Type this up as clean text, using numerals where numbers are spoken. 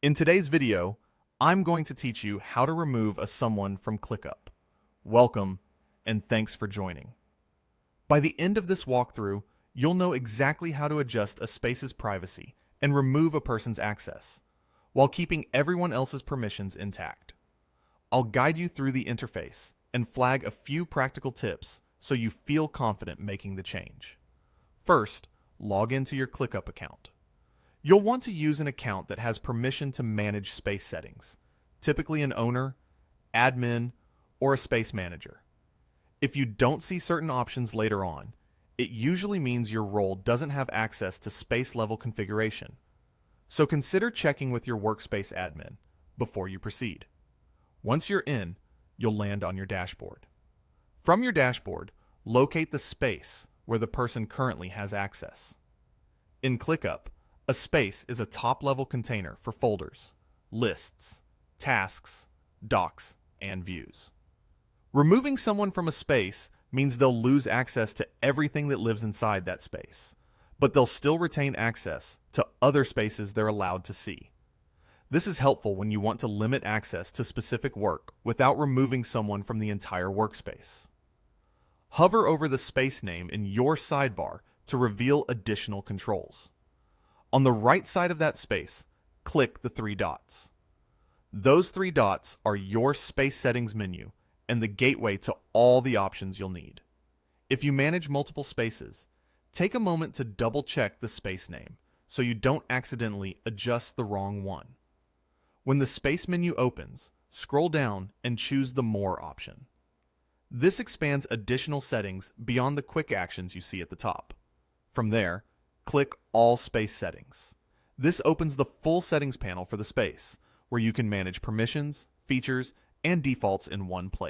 In today's video, I'm going to teach you how to remove a someone from ClickUp. Welcome, and thanks for joining. By the end of this walkthrough, you'll know exactly how to adjust a space's privacy and remove a person's access, while keeping everyone else's permissions intact. I'll guide you through the interface and flag a few practical tips so you feel confident making the change. First, log into your ClickUp account. You'll want to use an account that has permission to manage space settings, typically an owner, admin, or a space manager. If you don't see certain options later on, it usually means your role doesn't have access to space-level configuration. So consider checking with your workspace admin before you proceed. Once you're in, you'll land on your dashboard. From your dashboard, locate the space where the person currently has access. In ClickUp, a space is a top-level container for folders, lists, tasks, docs, and views. Removing someone from a space means they'll lose access to everything that lives inside that space, but they'll still retain access to other spaces they're allowed to see. This is helpful when you want to limit access to specific work without removing someone from the entire workspace. Hover over the space name in your sidebar to reveal additional controls. On the right side of that space, click the three dots. Those three dots are your space settings menu and the gateway to all the options you'll need. If you manage multiple spaces, take a moment to double-check the space name so you don't accidentally adjust the wrong one. When the space menu opens, scroll down and choose the More option. This expands additional settings beyond the quick actions you see at the top. From there, click All Space Settings. This opens the full settings panel for the space, where you can manage permissions, features, and defaults in one place.